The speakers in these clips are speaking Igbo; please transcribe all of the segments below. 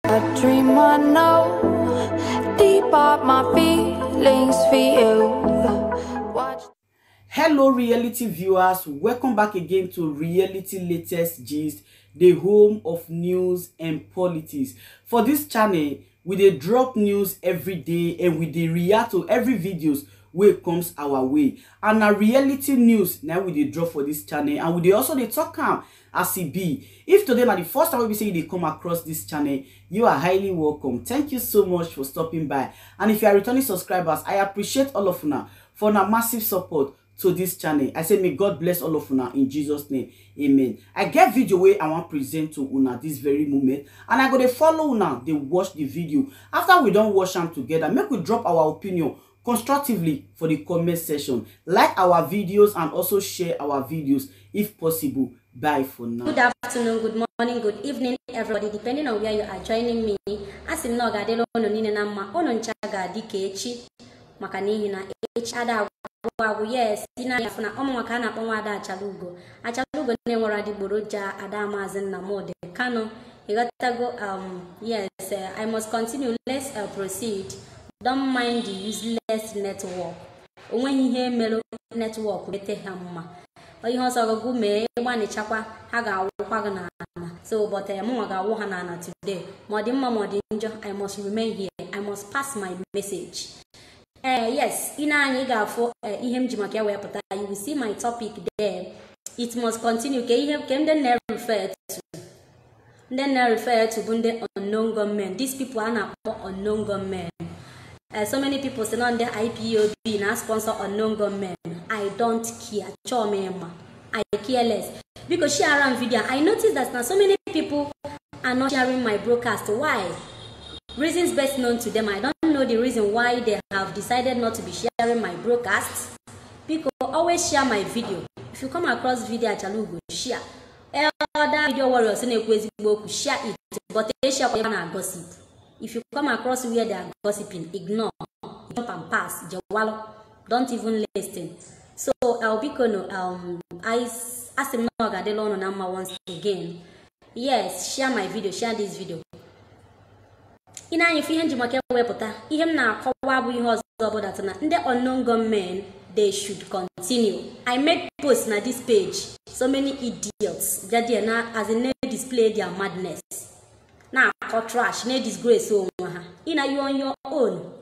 A dream I know, deep up my feelings for you. Watch. Hello reality viewers, welcome back again to Reality Latest Gist, the home of news and politics. For this channel, we dey drop news every day and we dey react to every videos wey comes our way. And na reality news now we dey drop for this channel, and we dey also dey talk am as e be. If today na the first time we say you dey come across this channel, you are highly welcome. Thank you so much for stopping by. And if you are returning subscribers, I appreciate all of una for una massive support to this channel. I say may God bless all of una in Jesus name. Amen. I get video where I want present to una this very moment, and I go to follow una, they watch the video. After we don't watch them together, make we drop our opinion constructively for the comment section. Like our videos and also share our videos if possible. Bye for now. Good afternoon, good morning, good evening, everybody, depending on where you are joining me. As in no gadelo no nine na ma ono nchaga dike echi maka nihi na echi ada agwagwu. Yes, ina ya funa omo maka na akpọ ada achalugo ne nwere adigboroja ada Maazị Nnamdi Kanu. Igatago yes, I must continue. Let's proceed. Don't mind the useless network. Onwe ihe melo network bete ha mma. Oyi ho so go me gbani chakwa ha ga awukwa gị na ana. So but mo ga awu ha na ana today. Modi mma modi njo, I must remain here. I must pass my message. Yes, ina anyị ga-afọ ihe m ji maka wee pụta. You will see my topic there. It must continue. Ke ihe ke ndị na-refer to. Ndị na-refer to bụ ndị unknown gunmen. These people are na-akpọ unknown gunmen. So many people say on the IPOB now sponsor unknown gunmen. I don't care. I care less. Because share around video, I noticed that now so many people are not sharing my broadcast. Why? Reasons best known to them. I don't know the reason why they have decided not to be sharing my broadcasts. People always share my video. If you come across video at Chalugo, share. Other video warriors share it. But they share gossip. If you come across where they are gossiping, ignore, jump and pass, jawalo, don't even listen. So I'll be I ask him no gadelo number once again. Yes, share my video, share this video. Ina if you make wepota, ihem na akọwa bụ ihe ọzọ bụ that na ndị unknown gunmen, they should continue. I made posts na this page. So many idiots that they na as in display their madness. Now, for trash, no disgrace. You on your own.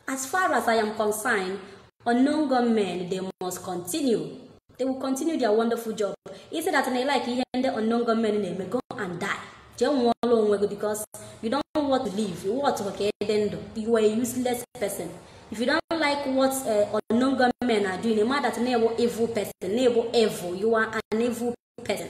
As far as I am concerned, unknown gunmen, they must continue. They will continue their wonderful job. Is it that they like the unknown gunmen, they may go and die? Because you don't want to live. You want to okay, then you are a useless person. If you don't like what unknown gunmen are doing, no matter that you're evil person, evil, you are an evil person.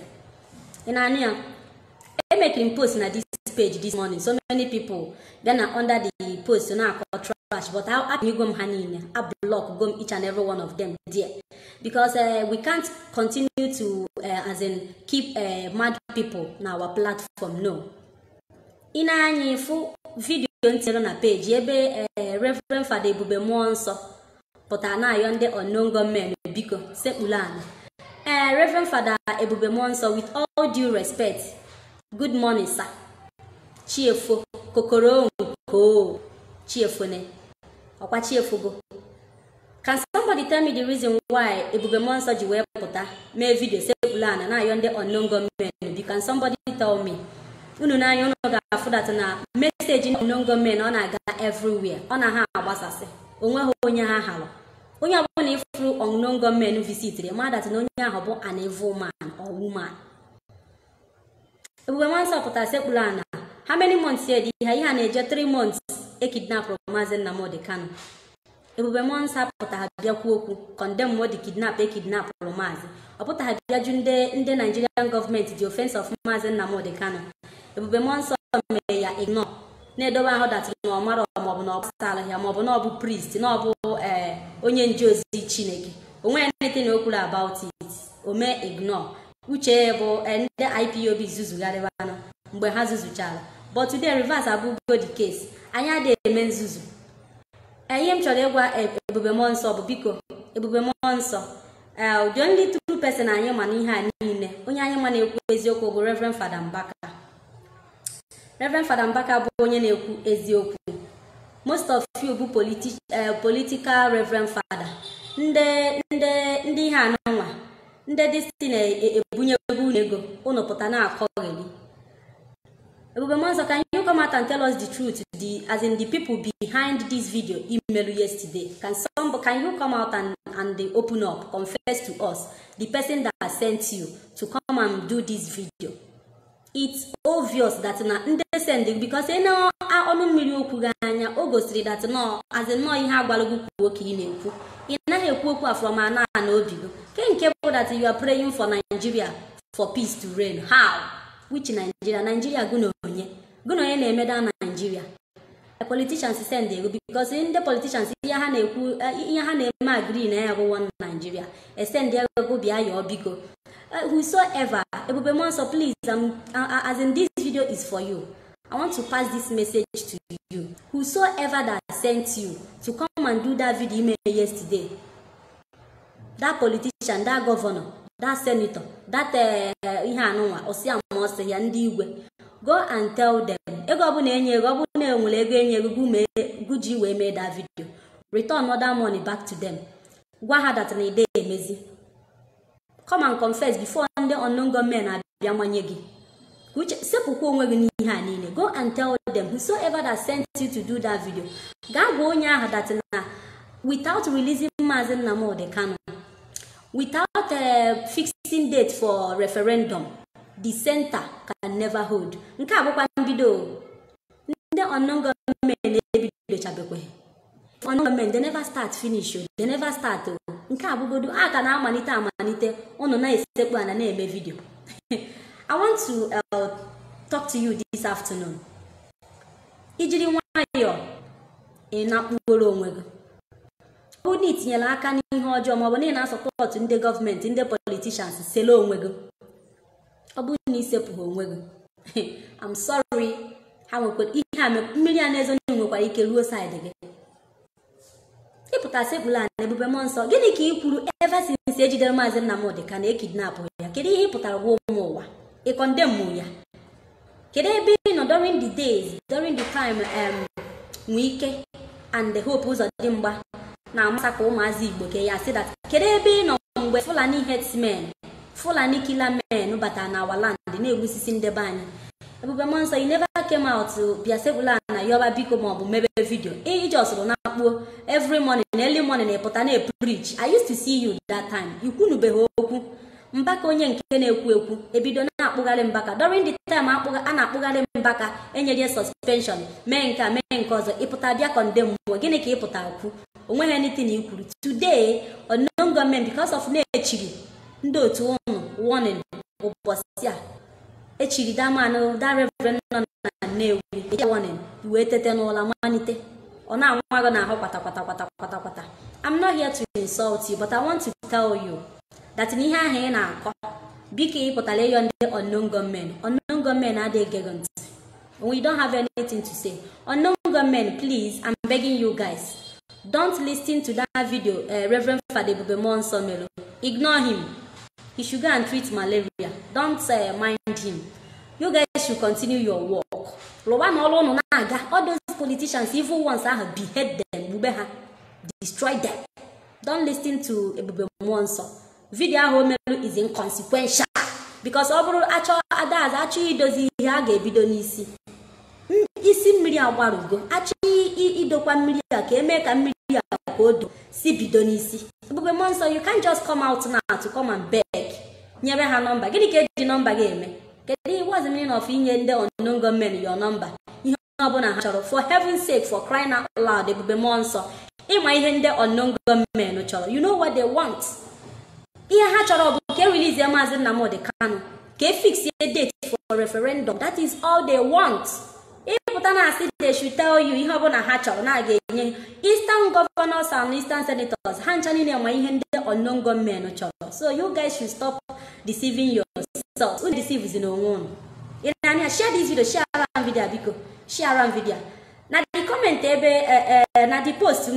And I making post na this page this morning. So many people then are under the post, you know, trash. But how you go I block go each and every one of them there, because we can't continue to as in keep mad people on our platform. No. Ina anyị fu video ntiro na page ebe Reverend Fada Ebube Monso pụta na ayo ndị unknown gunmen biko sekpulana. Reverend Fada Ebube Monso, with all due respect, good morning, sir. Chiefo, kokoro ko chiefo ne. Okwa chiefo go. Can somebody tell me the reason why Ebube Monso ji we pụta me video sekpulana na ayo ndị unknown gunmen? Can somebody tell me? Unu na ayo no ga afu that na message unknown gunmen on aga everywhere. On ha agbasase. Onwe ho onye ha halo. Onye abụ na ifru unknown gunmen visit ma that na onye ahụ bụ an evil man or woman. Ebube Monso pụta sekpulana. How many months here? Ihe na-eje 3 months e kidnap from Maazị Nnamdi Kanu. Ebube Monso pụta ha bịa kwu okwu condemn what the kidnap from Maazị. Ọ pụta ha bịa ju ndị Nigerian government the offense of Maazị Nnamdi Kanu. Ebube Monso mee ya ignore. Na-edobe ahụ that na ọ mara maọbụ na ọ gbasara ya maọbụ na ọ bụ priest na ọ bụ onye nje ozi Chineke. Onwe anything o kwuru about it. O mee ignore. Uche bụ ndị IPOB zuzugharịbanụ mgbe ha zuzuchara. But today reverse abụgo the case. Anyị adịghị eme nzuzu. Ihe m chọrọ ịgwa Ebube Monso bụ biko Ebube Monso, the only true person anyị ma n'ihe a niile, onye anyị ma na-ekwu eziokwu bụ Reverend Fada Mbaka. Reverend Fada Mbaka bụ onye na-ekwu eziokwu. Most of you bụ political Reverend Fada. Ndị ha anọnwa. Ndị dịsị na-ebunye ego unu pụta na-akọgheri. Ebube Monso, can you come out and tell us the truth? As in the people behind this video email yesterday. Can you come out and they open up, confess to us, the person that sent you to come and do this video? It's obvious that na they sending because you know onu mmiri okwu ganya o gosiri that no as in no ihe agbalugu kwu oke ị na-ekwu. Ị naghị ekwu okwu from ana na obigo. Nke bụ that you are praying for Nigeria for peace to reign. How? Which Nigeria? Nigeria gunonye na-eme da Nigeria. The politicians send ego because in the politicians ihe ha na-eme agree na ya bụ one Nigeria. Send ego bịa ya obigo. Whosoever, Ebube Monso, please, as in this video is for you. I want to pass this message to you. Whosoever that sent you to come and do that video email yesterday, that politician, that governor, that senator, that go and tell them. Made that video. Return other money back to them. Come and confess before the unknown government go and tell them. Whosoever that sent you to do that video, without releasing Mazen Namo the canon, without fixing date for referendum, the center can never hold. The unknown government they never start finish. They never start. I want to talk to you this afternoon. Ijiri nwayo na-akpụgoro onwego. Ọ bụ n'itinye aka n'ihe ọjọọ ma ọ bụ na support ndị government, ndị politicians selo onwego. Ọ bụ na isepụ onwego. I'm sorry. Ha nwekwa ihe ame mmiri a na-ezo nwekwara ike ruo side gị. Ịpụta sekpula na Ebube Monso, gịnị ka ị kwuru ever since ejidere Maazị Nnamdi ka na-ekidnap ya? Kedu ihe ịpụtara gwa ụmụ ụwa? Ị condemn ya? Kedu ebe ị nọ during the days, during the time Nwike and the Hope Uzodimgba na amasaka ụmụazị Igbo ke ya say that kedu ebe ị nọ mgbe Fulani herdsmen, Fulani killer men batara na our land na-egbusisi ndebe anyị? Ebube Monso, you never came out to be a sekula na yoba biko maọbụ mebe video. You just do not go every morning, early morning, a preach. I used to see you that time. You couldn't be hoku. Mbaka onye nke na-ekwu ebido na-akpụgharị Mbaka. During the time na-akpụgharị Mbaka, enye suspension, mee nke ọzọ, ịpụta bịa condemn mgbe gịnị ka ịpụta okwu? Onweghị anything you kwuru. Today, unknown government because of na-echiri ndị otu ụnụ warning ụbọchị a. Echiri that man, that reverend nọ na Nnewi, warning, wee tete n'ụla manite. I'm not here to insult you, but I want to tell you that in here na BK potale on the unknown government are they gegant. We don't have anything to say. Unknown government, please, I'm begging you guys, don't listen to that video, Reverend Fada Ebube Monso Melo. Ignore him. He should go and treat malaria. Don't mind him. You guys should continue your work. All those politicians, evil ones, behead them, destroy them. Don't listen to Ebube Monso. Video home is inconsequential because overall actually does he bidonisi. Isi mmiri agbarugo. Actually idokwa mmiri ka emeka mmiri akodo si bidonisi. Ebube Monso, you can't just come out now to come and beg. Nyebe ha number. Gini ke di number ga eme? It was the meaning of inye the unknown government your number. For heaven's sake, for crying out loud, Ebube Monso. Unknown government. You know what they want. Can release their Maazị Nnamdi Kanu. Can fix a date for referendum. That is all they want. They should tell you Eastern governors and Eastern senators. Unknown government. So you guys should stop deceiving yourself. Who deceives in no one? Share this video, share around video, because share around video. Now the comment na the post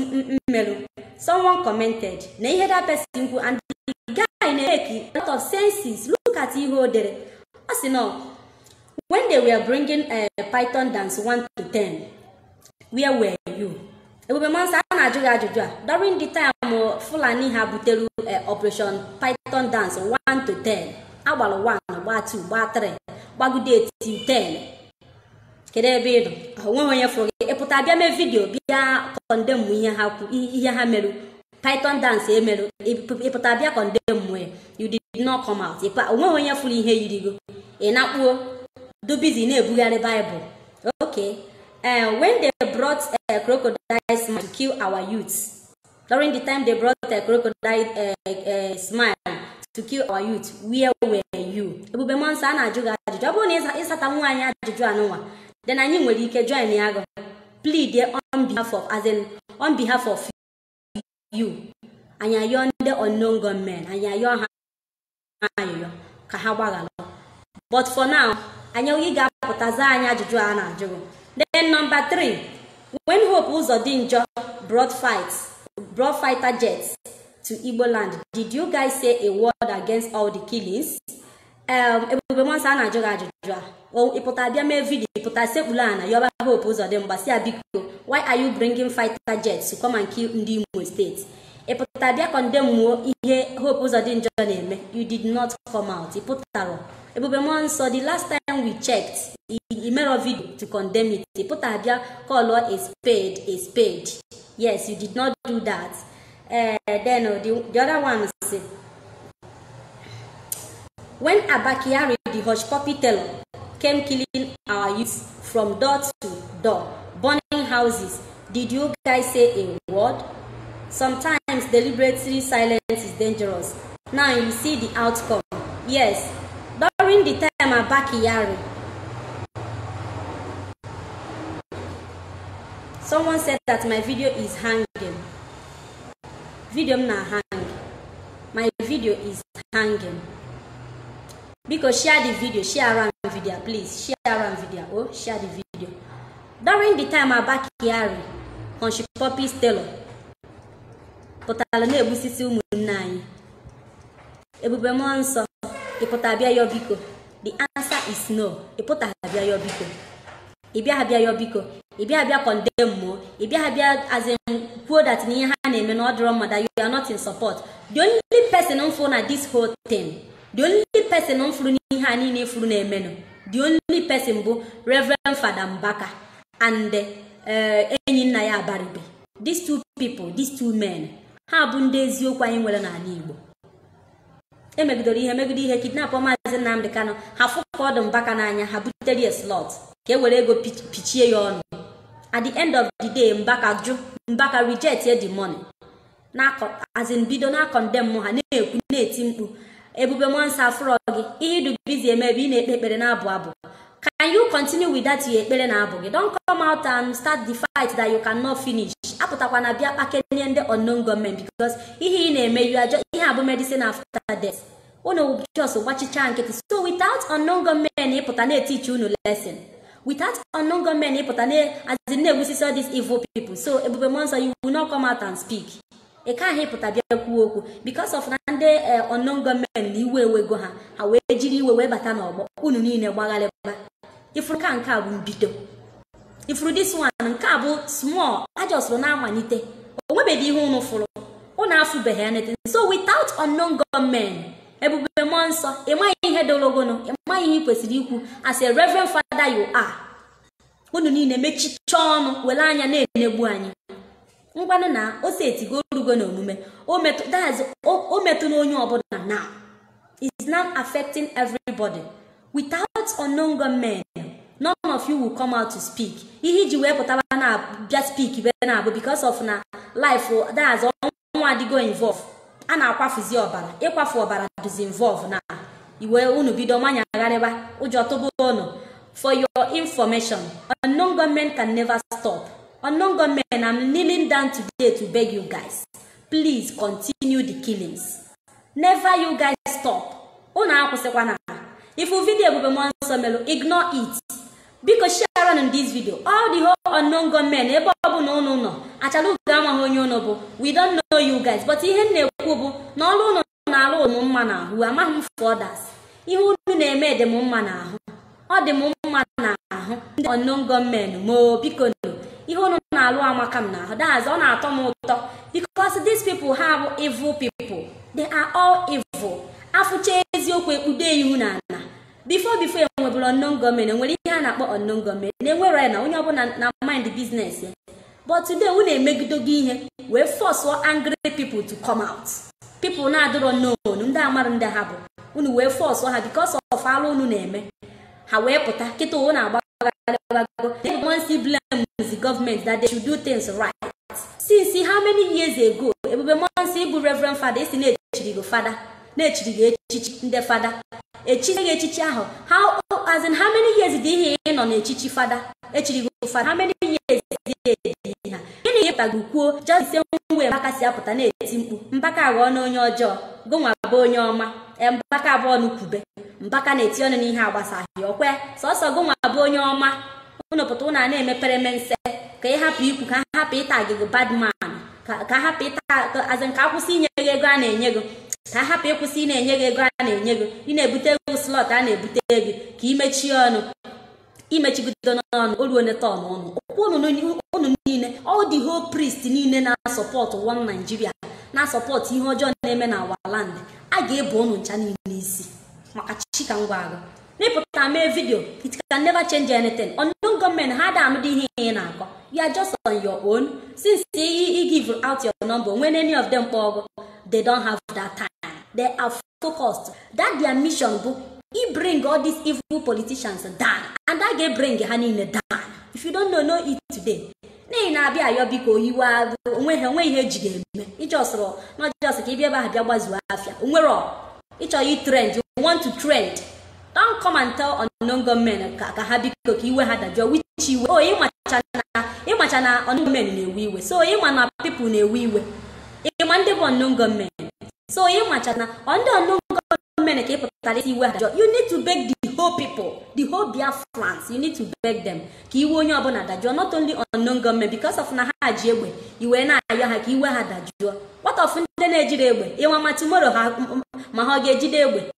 melo. Someone commented. Na hear that person who and the guy make a lot of senses. Look at you there. As you know, When they were bringing Python dance 1 to 10, where were you? During the time Fulani have buteru Operation Python dance 1 to 10, Abalo 1, Bar 2, Bar 3, Bagude till 10. Kedebe, when you forget, a potabia video, Bia condemn we have meru. Python dance, a potabia condemn way. You did not come out. When you fully hear you go. And now, do busy in a Bible. Okay. When they brought crocodiles to kill our youths, during the time they brought a crocodile smile to kill our youth, where were you? Then I knew you can join me. Plead on behalf of you, and you're the unknown gunmen, and you're but for now, I know you got Potazania Juana Joe. Then number 3, when Hope Uzodinjo brought fighter jets to Igbo land, did you guys say a word against all the killings? Why are you bringing fighter jets to come and kill Ndimo State? You did not come out. So the last time we checked, he made a video to condemn it. He put call a spade. Yes, you did not do that. Then the other one is when Abakiari, the hush puppy teller, came killing our youth from door to door, burning houses, did you guys say a word? Sometimes deliberately silence is dangerous. Now you see the outcome. Yes. During the time Abakiari, someone said that my video is hanging. Video na hang. My video is hanging. Because share the video, share around video, please. Share around video. Oh, share the video. During the time Abakiari, on she puppy Stella. Potalane busisi umunai. Ebubemonso. The answer is no. Ibia condemn more. Ibia as in quote that you are not in support. The only person on phone at this whole thing. The only person on phone the only person bo Reverend Father Mbaka and Naya Baribe. These two people, these two men, how bundezi yo kwa inwela na Igbo. Emegidori ihe kidnap Maazị Nnamdi Kanu ha fụkọ them back n'anya ha butere slot ka e were ego pichie ya ọnụ. At the end of the day Mbaka reject the money na as in bido na condemn ha na-ekwu na-eti mkpu ebube monsa afro gị ihe du busy eme bi na-ekpe ekpere na abụ abụ. Can you continue with that you ekpere na abụ gị? Don't come out and start the fight that you cannot finish. Apụtakwa na bịa kpakenye ndị unknown government because ihe ị na-eme you are just ihe abụ medicine after death. Uno just wachicha nkịtị. So without unknown government ịpụta na-teach unu lesson. Without unknown government ịpụta as in na-egwusisi all these evil people. So ebube monsa you will not come out and speak. Ị ka ịpụta bịa kwuo okwu because of na ndị unknown government iwe ewego ha wee jiri iwe wee bata n'ọgbọ unu niile gbagharịba. Ifuru ka nke a bụ mbido. Ifuru this one nke a bụ small ajọsụrụ na-amalite. O nwebeghị ihe unu fụrụ. Unu afụbeghị anything. So without unknown government ebube monso ịmaghị ihe dologono ịmaghị ihe kwesịrị ikwu as a reverend father you are. Unu niile mechicha ọnụ wele anya na-enegbu anyị. Ngwanụ na o setigo orugo na omume o metu na onye ọbụla now. It's now affecting everybody. Without unknown government, none of you will come out to speak. Ihe ji wee pụtaba na bịa speak be na abụ because of na life that's ọnwa adịgo involve. A na-akwafuzi ọbara. Ịkwafu ọbara is involve na iwe unu bido manya agharịba ụjọ tụbụ ọnụ. For your information, unknown government can never stop. Unknown government, I'm kneeling down today to beg you guys. Please continue the killings. Never you guys stop. Una akwụsịkwa na if you video ebube monso melo, ignore it. Because share on this video. All the whole unknown government, ebe ọbụ na unu nọ. Achalu ga-ama onye unu bụ. We don't know you guys. But ihe na-ekwu bụ na ọlụ unu na-alụ ụmụ mma n'ahụ. Amaghị m for others. Ihe unu na-eme dị m mma n'ahụ. ọ dị m mma na ahụ ndị unknown gọọmenti ma biko ihe unu na-alụ amaka m n'ahụ daazị ọ na-atọ m ụtọ because these people have evil people. They are all evil. Afụcha eziokwu ekpudo ihu na ana before enwebụrụ unknown gọọmenti enwere ihe a na-akpọ unknown gọọmenti enwere na onye ọbụla na mind business ya but today unu emegido gị ihe wee force angry people to come out. People na-adịrọ known ndị amarụ ndị ha bụ unu wee force ha because of alụ unu na-eme ha wee pụta kịta unu na-agbagagalago. They want to blame the government that they should do things right. Since how many years ago Ebube Monsi bụ Reverend Father esi na-echirigo Father na-echirigo echichi ndị Father echichi echichi ahụ how many years dị ihe nọ n'echichi Father echirigo Father how many years dị ha gịnị ihe pụtago kwuo just say nwe Mbaka si apụta na-eti mkpu Mbaka aghọọ na onye ọjọọ gụnwa bụ onye ọma Mbaka abụọ n'ukwube Mbaka na-eti ọnụ n'ihe agbasaghị ọkwe sọsọ gụnwa bụ onye ọma unu pụta ụna na-emepere mense ka ị hapụ ikwu ka hapụ ịta gị bad man ka hapụ ịta azin ka akwụsị inye gị ego a na-enye gị ka hapụ ịkwụsị ị na-enye gị ego a na-enye gị ị na-ebute ego slọt a na-ebute gị ka imechie ọnụ imechigodo n'ọnụ olu one tọn ọnụ unu niile all the whole priest niile na-asọpọtụ one Nigeria na-asọpọtụ ihe ọjọọ na-eme na our land a ga-ebu unu ncha niile isi maka chika ngwa agụ n'ịpụta mee vidio it can never change anything. Unknown government ha da amụdị ihe ị na-akọ you are just on your own since you give out your number when any of them kpọọ they don't have that time. They are focused that their mission bụ bring all these evil politicians down and that ga bring ha niile down. If you don't know it today n'ihi na-abịa ayọ biko iwe onwe ihe eji ga-eme ịjọsụrụ not just ka ịbịa ebe ahụ bịa gbazuo afịa onwere ịchọ trend you want to trend. Don't come and tell unknown government ka ha biko ka iwe ha dajụọ which iwe ịmacha na unknown government na-ewe iwe so ịma na people na-ewe iwe ịma ndị bụ unknown government so ịmacha na ndị unknown government ka ịpụtara isi iwe ha dajụọ you need to beg the whole people the whole Biafrans you need to beg them ka iwe onye ọbụla dajụọ not only unknown government because of na ha ji egbe iwe na-ayọ ha ka iwe ha dajụọ what of ndị na-ejide egbe ịnwa ma tomorrow ha ma ha ga-ejide egbe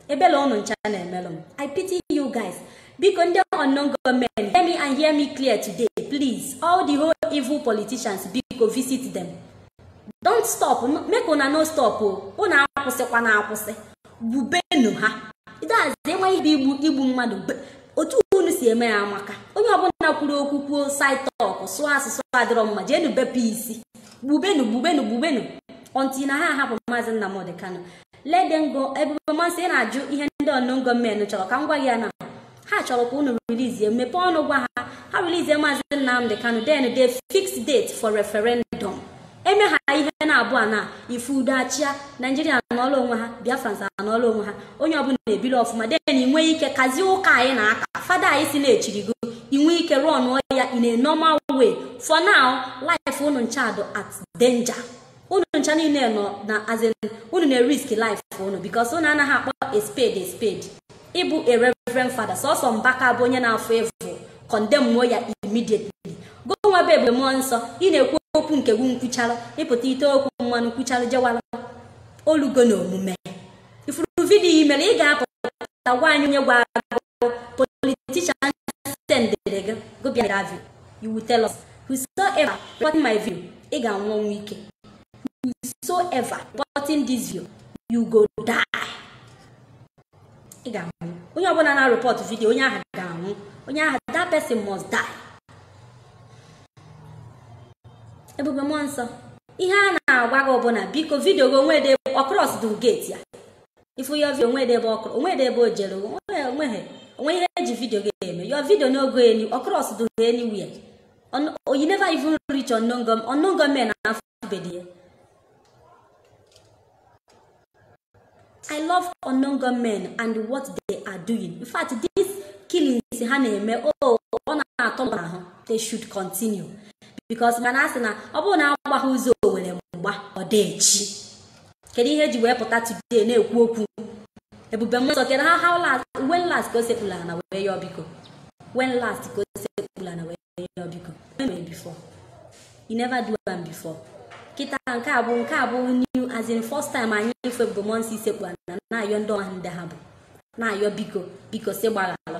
ebela unu ncha na-emelụ m. I pity you guys biko ndị unknown government hear me and hear me clear today please all the whole evil politicians biko visit them. Don't stop make una no stop una akwụsịkwa na akwụsị bubenu ha ịdazi enwe ibe igbu mmadụ otu unu si eme ya amaka onye ọbụla kwuru okwu kwuo side talk sụọ asụsụ adịrọ mma jenu bepe isi gbubenu until na ha hapụ Maazị Nnamdi Kanu. Let them go. Ebube Monsi na-ajụ ihe ndị unknown gọọmenti chọrọ ka m gwa gị na ha chọrọ ka unu release mepe ọnụ gwa ha release Maazị Nnamdi Kanu then they fix date for referendum. Eme ha ihe na-abụọ na ifu udo achịa Nigeria n'ọlụ onwe ha Biafrans n'ọlụ onwe ha onye ọbụla na-ebili ọfụma then inwe ike kazi ụka anyị na-aka fada anyị si na-echirigo inwe ike run ya in a normal way. For now life unu nchado at danger. Unu ncha niile nọ na azin unu na risk life unu because unu anaghị akpọ a spade ịbụ a Reverend Father sọsọ Mbaka bụ onye na-afụ efu condemn ya immediately go nwa be Ebube mmụọ nsọ ị na-ekwu okwu nke gwu nkwuchara ịpụta ite okwu mmanụ nkwuchara jewala olugo na omume ifuru vidio imere ị ga-apụta gwa anyị onye gwa politician sendere gị go bịa you will tell us whosoever reporting my video ị ga-anwụ ọnwụ ike whosoever reporting this video you go die. Ị ga-anwụ onye ọbụla na-report video onye ahụ ga-anwụ onye ahụ that person must die. Ebube mmụọ nsọ ihe a na-agwa gị ọbụla biko video gị onwede across the gate ya ifu your video onwede ebe ọkụrụ onwede ebe o jere onwe ihe eji video gị eme your video no go across the anywhere you never even reach unknown government na afubedi. I love unknown government and what they are doing. In fact, this killings they should continue because manasina obuna agba uzo were mgba odechi. Kedu ihe ji wee pụta today na-ekwu okwu Ebube mmụọ kere how last when last go sekula na wee yo biko when last go sekula na wee yo biko before you never do am before. Kita nke abụ new as in first time anyị ife Ebube mmụọ isi sekwa na ayo ndo ha ndị ha bụ na ayo biko se gbaghalụ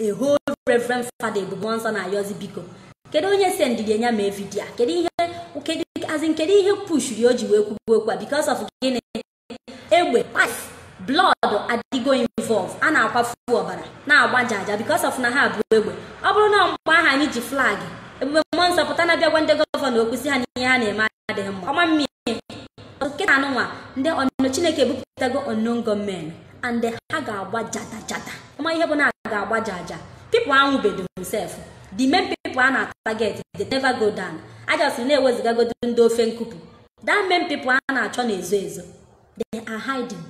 a whole reverend father bụ Monson na yozi biko kedu onye sendiri nya ma video kedu ihe push ri o ji wee kwuo okwu because of gịnị egbe blood adịgo involve a na-akwafu ọbara na-agbaja aja because of na ha bụ egbe ọ bụrụ na mgbe ahụ anyị ji flag Ebube Monson pụta na bịa gwa ndị gọvanọ okwu si ha n'ihe ha na-eme adịghị mma ọma mmiri nkịta anụnwa ndị ọnụ Chineke ebupụtago unknown gunmen and ha ga-agba jata ọma ihe bụ na ga-agba jaja people anwụbedo himself the main people a na-target they never go down ajọsị na-ewezigagodo ndị ofe nkupu that main people a na-achọ na-ezo ezo they are hiding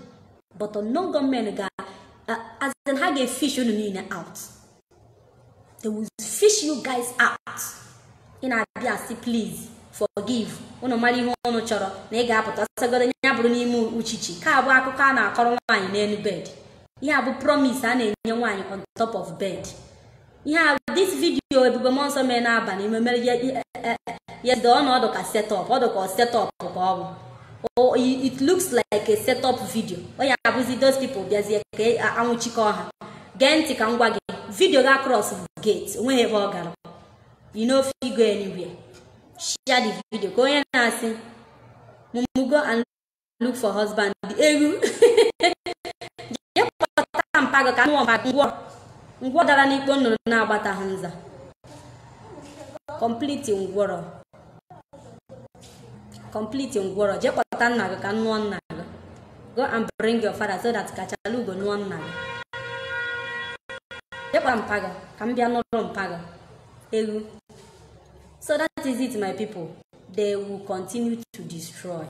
but unknown gunmen ga as in ha ga-fish unu niile out. They will fish you guys out. In abia si please forgive. Unu mara ihe unu chọrọ na ị ga-apụta sagodo nya bụrụ n'ime uchichi. Ka abụ akụkọ a na-akọrọ nwaanyị n'elu bed. Ihe abụ promise a na-enye nwaanyị on top of bed. Ihe this video Ebube Monson mee n'abalị mere yes the ọnọdụ ka setup ọdụ ka setup ka ọ bụ. Oh, it looks like a setup video. Oh yeah, abụzi those people bịazie ka anwụchikọ ha. Gee ntị ka m gwa gị video ga cross gate onweghị ebe ọ gara. You know if you go anywhere. Share the video. Go and ask go and look for husband. Complete ngworo. Go and bring your father so that Kachalu go no one. So that is it, my people. They will continue to destroy.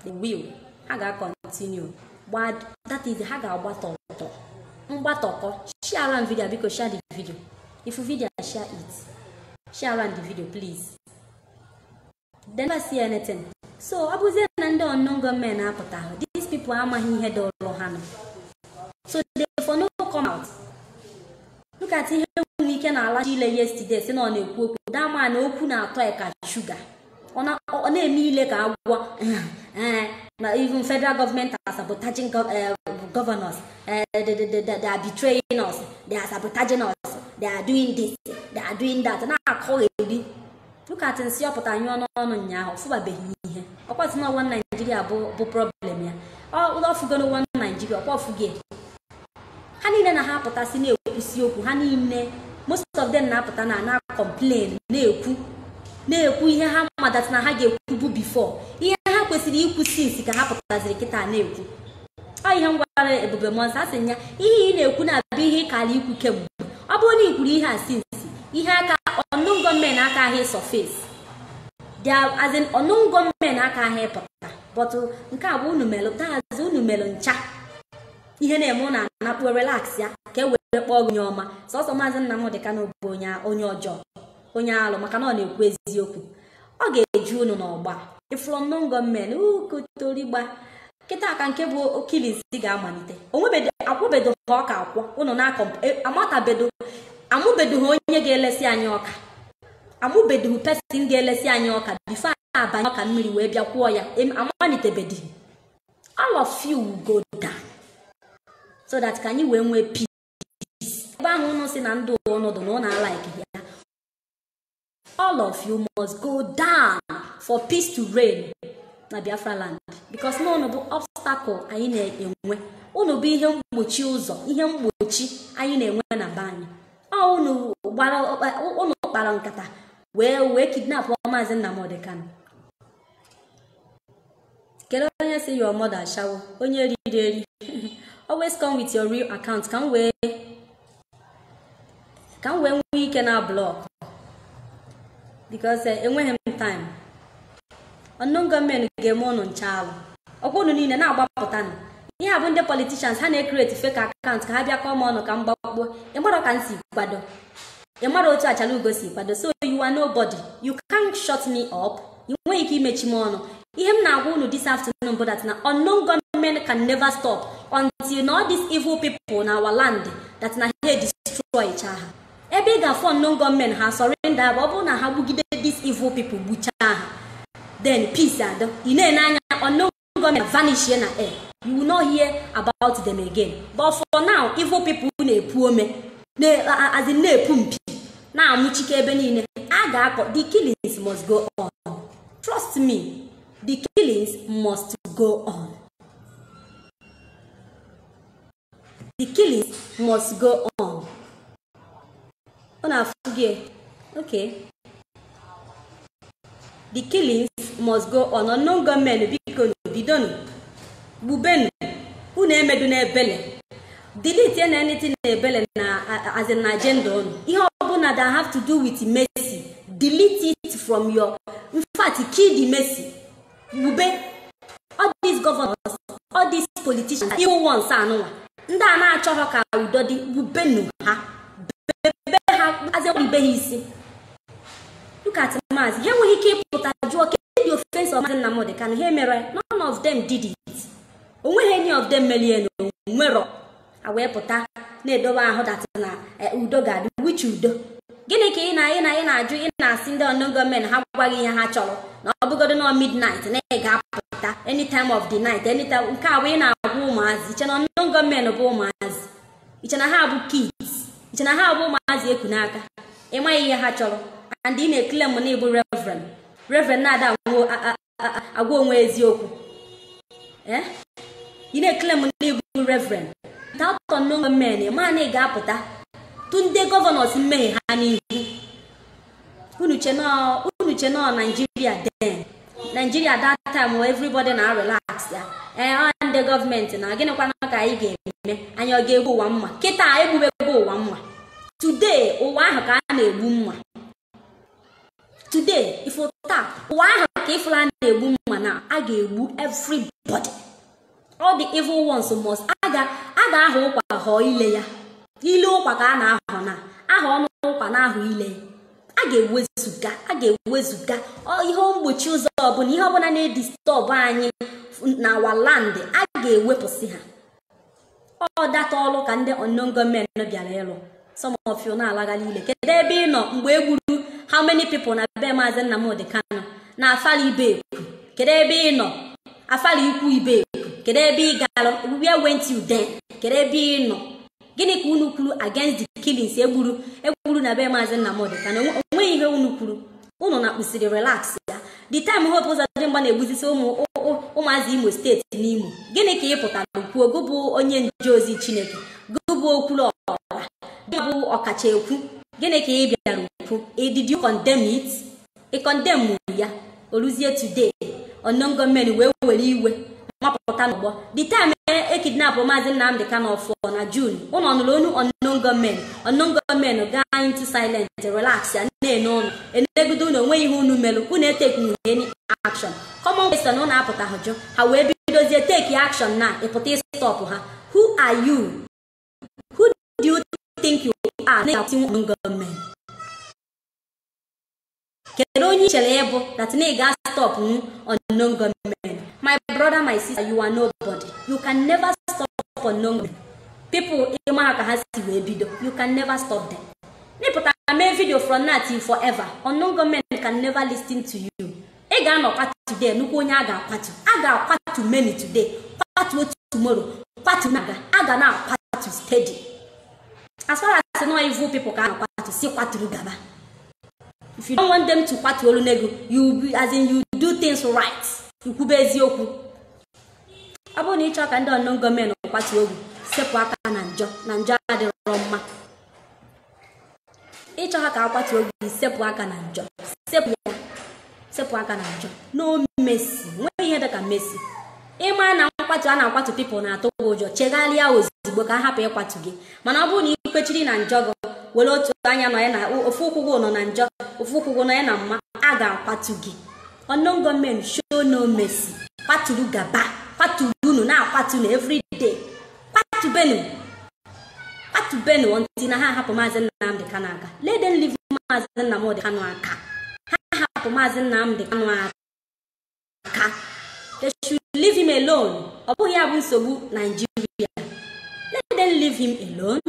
They will. Haga continue. But that is Haga Mbatoko. Share around video because share the video. If you video, share it. Share around the video, please. Then never see anything. So Abuze and unknown gunmen these people are my head or Lohana. So therefore no come out. Look at him weekend yesterday, saying on a cook, that man open out like sugar. On a meal like even federal government are sabotaging governors. They are betraying us, they are sabotaging us, they are doing this, they are doing that. And I call it. Look at and see up at you on now for baby. Of course, not one Nigeria problem here. Oh, love gonna one Nigeria, what forget. Honey, then I have to see you, honey. Most of them now complain. Ne here hammer that's not how you could before. Here, how was it you could see if you have as a kitten. I am one Ebube Monson, he could not be here, Kali could come. Aboni could have since he had unknown gunmen aka his surface. There as an unknown gunmen aka help. But nka unu melo ta unu melo ncha. Ihe na-eme na relax ya ka were kpọọ nyoma sọsọ maazị Nnamdị no bụ onye ọjọọ onye alụ maka na ọ na-ekwu eziokwu ọ ga-eju unu n'ọgba ifrom non gọọmenti ukotorigba kịta aka nke bụ okilisi ga-amalite onwebedo akwụbedo ọka akwọ unu na amatabedo amụbedo onye ga-elesi anyị ọka amụbedo person ga-elesi anyị ọka before abanye ọka mmiri wee bịa kwụọ ya amalitebedo all of you will go down so that can you win peace. All of you must go down for peace to reign na Biafra land because no no obstacle anyị na-enwe unu bụ ihe mgbochi ụzọ ihe mgbochi anyị na-enwe na banye unu kpara nkata wee kidnap Maazị Nnamdị Kanu. Kedu onye si your mother shawo onye riri always come with your real account. Can we can block because when him time unknown government game on child okonu ni na agbapụta ihe abụ ndị politicians ha na-create fake account ka ha bịa come on ka mgbagbo ịmara ka nsi kwado ịmara otu achala ugo si kwado so you are nobody you can't shut me up you nweghị ike imechi m ọnụ ihe m na-agwa unu this afternoon but that na unknown government can never stop until all these evil people in our land that na he destroy each other. Ebe ga for unknown government ha surrender but na ha gbugide these evil people gbucha ha then peace and ine na anya unknown government vanish na air You will not hear about them again. But for now, evil people as in now the killings must go on. Trust me, the killings must go on. The killings must go on. Okay. The killings must go on. Unknown government because bidonu bubenu unu emedu na ebele. Delete anything na ebele na as an agenda on. Ihe obuna that have to do with mercy. Delete it from your. In fact, kill the mercy. Bube. All these governors, all these politicians, evil ones are no one. Nda na achọrọ ka udo dị bubenu ha. Bebe ha as a be isi. Look at Maz. Here we keep put a joke the offense of Mazen Nnamdi Kanu. Hey mere, none of them did it. Only any of them million nwero. Awe puta na edowa ahụ that na udo ga which udo. Gịnị ka ị na-ajụ ị na-asị ndị unknown government ha gwagị ihe ha chọrọ na ọ bụgodo na midnight na ị ga-apụta any time of the night anytime nke a wee na-agwa ụmụazị iche na unknown government bụ ụmụazị iche na ha bụ kids iche na ha bụ ụmụazị eku n'aka ịmaghị ihe ha chọrọ and ị na-ekele m na ịbụ reverend na-ada agwa onwe eziokwu ị na-ekele m na ịbụ reverend without unknown government ma na ị ga-apụta tunde governors mmehie ha n'ihu unu che no Nigeria then Nigeria that time where everybody na relax ya on the government na gịnị kwa na ka anyị ga-eme anyị ọ ga-egbu ụwa mma kịta egbubego ụwa mma today ụwa ahụ ka a na-egbu mma today if you tap ụwa ahụ ka ifula na-egbu mma na a ga-egbu everybody all the evil ones must aga ahụ ụkwa họ ile ya ile ụkwa ka a na-ahụ na ahụ ọnụ ụkwa na ahụ ile a ga-ewezuga ihe mgbochi ụzọ ọbụla ihe ọbụla na-edistọbụ anyị na our land a ga-ewepụsị ha ọ data ọlụ ka ndị unknown government bịara ịlụ some of you na-alagali ile kedu ebe ị nọ mgbe egburu how many people na be Maazị Nnamdi Kanu na afali ibe eku kedu ebe ị nọ afali ikwu ibe eku kedu ebe ị gara where went you then kedu ebe ị nọ gịnị ka unu kwuru against the killings egburu na be Maazị Nnamdi Kanu onweghị ihe unu kwuru unu na-akpụsiri relax ya the time Hope Uzodimma na-egbuzisi ụmụazị Imo steeti n'Imo gịnị ka ị pụtara kwuo gụbụ onye nje ozi Chineke gụbụ okwulu ọra bụ ọkacha ekwu gịnị ka ị bịara ukwu did you condemn it ị condemn ya oluzie today unknown government wee were iwe mapụta n'ụgbọ the time kidnap Maazị Nnamdi Kanu ọfọ na June ụnụ ọnụrụ onu unknown government gaa into silent relax ya na-ene ụnụ enegodo unu onwe ihe unu melụ unu etekwu any action common question ụnụ apụta hụjụ ha wee bidozie take action na ịpụta stop ha who are you who do you think you are na unknown government kedu onye chere ịbụ that na ị ga stop unknown government my brother my sister you are nobody you can never stop unknown people ịma ka ha si wee bido you can never stop them n'ịpụta mee video from now till forever unknown government can never listen to you ị ga-anọkwa today nnukwu onye a ga-akwatu many today kwatu tomorrow kwatu naga a ga na-akwatu steady as far as no evil people ka na-akwatu si kwaturu gaba if you don't want them to kwatu olunego you do things right ikwube eziokwu ọ bụrụ na ị chọọ ka ndị unknown government kwatu ogwu sepụ aka na njọ adịrọ mma ịchọ ha ka akwatu ogwu sepụ aka na njọ sepụ aka na njọ no mercy nwee ihe dịka mercy ịma na nkwatu a na-akwatu people na-atụ ụjọ chegharịa ozugbo ka hapụ ịkwatu gị mana ọ bụrụ na ị kwechiri na njọ gị were otu anya nọ ya na ofu ụkwụ gị nọ na njọ ofu ụkwụ gị nọ ya na mma a ga-akwatu gị unknown government show no mercy kwaturu gaba kwaturu unu na-akwatu na everyday kwatubenu until na ha hapụ Maazị Nnamdi Kanu aka let them leave Maazị Nnamdi Kanu aka ha hapụ Maazị Nnamdi Kanu aka they should leave him alone ọ bụghị ya bụ nsogbu Nigeria let them leave him alone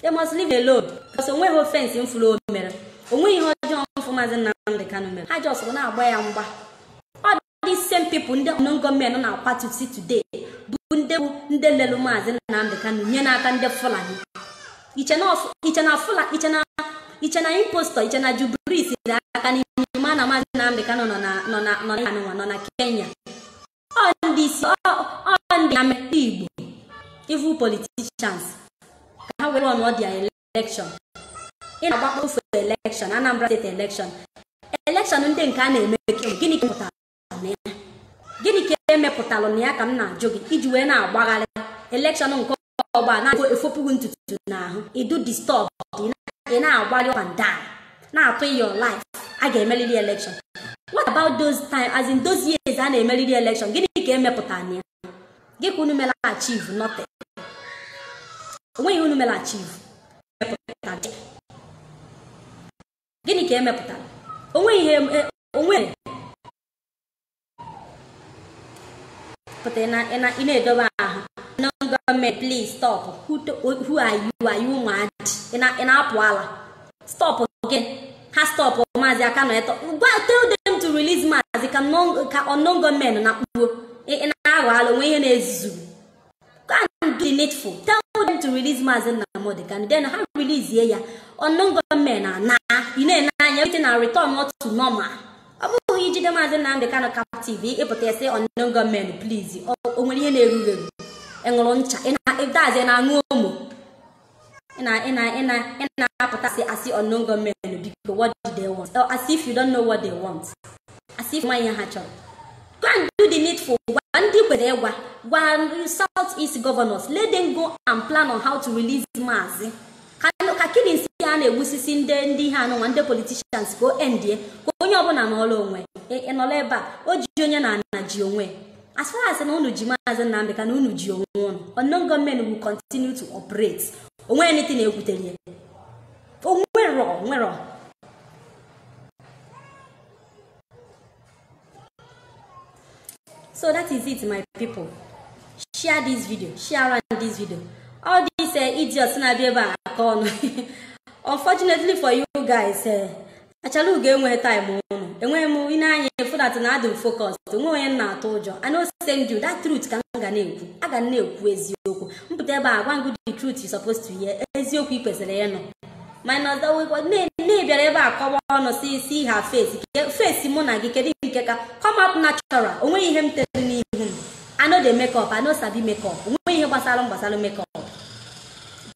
they must leave alone because onweghị offense mfụrụ o mere onweghị ihe ọjọọ mfụ Maazị Nnamdi Kanu mere ha just na-agba ya mgba ọ dị people ndị gọọmenti na-akwatusi today bụ ndị lelu Maazị Nnamdi Kanu nye n'aka ndị Fulani. Iche na impostor, iche na Jubril siri aka n'ime na Maazị Nnamdi Kanu nọ na Kenya. Ndị Igbo, evil politicians, ka ha were ọnụ their election. Ị na-agbakọ ofe election, Anambra State election. Election ndị nke a na-eme gịnị ka pụtara na ya? Gịnị ka emepụtara na ya ka m na-ajụ gị iji wee na-agbagharị election nke ọgba na-efopụghị ntutu n'ahụ. Idu disturb, ị na-agbali up and down, na-atụ your life. A ga-emerịrị election. What about those time, as in those years a na-emerịrị election? Gịnị ka emepụtara na ya? Gị ka unu mere achieve nothing. Onweghị unu mere achieve. Gịnị ka emepụtara? Onwe ihe onwe but ị na-edobe ahụ. No government, please stop. Who are you? Are you mad? Ị na-apụ ala. Stop again. Ha stop Maazị Kanu eto. Tell them to release Maazị ka unknown government na kpuo. Ị na-aghọ ala onwe ihe na-ezizu. Go and do the needful. Tell them to release Maazị Nnamdi Kanu. Then ha release ya. Unknown government na ị na-anya everything na return not to normal. Ọ bụghị ijide Maazị Nnamdi Kanu captive ịpụta ese unknown government please. O nwere ihe na-eru eru. Enwere ncha ịdazi na-aṅụ ụmụ. Ị na-apụta asị unknown government because what do they want? As if you don't know what they want. As if ihe ha chọrọ. Go and do the needful. Ndị kwere gwa South-East governors, let them go and plan on how to release Maazị. Ka kidney a na-egbusisi ndị ha anụnwa ndị politicians ka o endie ka onye ọbụla n'ọrụ onwe nọrọ ebe a o ji onye na ji onwe. As far as na unu ji Maazị Nnamdi Kanu unu ji onwe unu, unknown government will continue to operate. Onwe anything na-ekwutere ya. Onwero. So that is it, my people. Share this video. Share around this video. All these idiots na be ebe a on. Unfortunately for you guys, actually we get time on. Enwe mu ina anya for that na do focus. Nwe onye na atọ ụjọ. I know send you that truth ka nga na-ekwu. Aga na-ekwu eziokwu. Mpụta ebe a gwa ngụ the truth you supposed to hear. Eziokwu ikwesịrị ya nọ. Minus that we got bịara ebe a kọwa ọnụ see her face. Face mụ na gị kedu nke ka come up natural. Onwe ihe m tere n'ihu m. I know the makeup. I know sabi makeup. Onwe ihe gbasara makeup.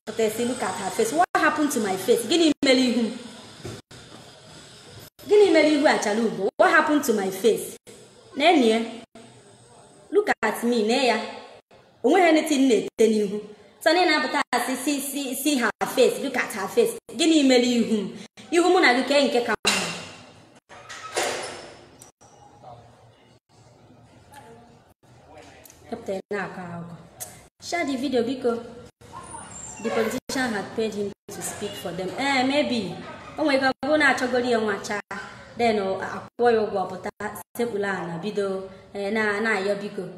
But I say look at her face. What happened to my face? Gịnị mere ihu m? Gịnị mere ihu Achalugo? What happened to my face? Nenye. Look at me, Neya. Onwe anything na-ete n'ihu. So na-apụta see her face. Look at her face. Gịnị mere ihu m? Ihu mụ na gị ke nke ka mma. Share the video because the politician had paid him to speak for them. Maybe. Oh my God, go na chogori ya nwacha. Then akwọ ya ụgwọ pụta sepụla na bido na ya biko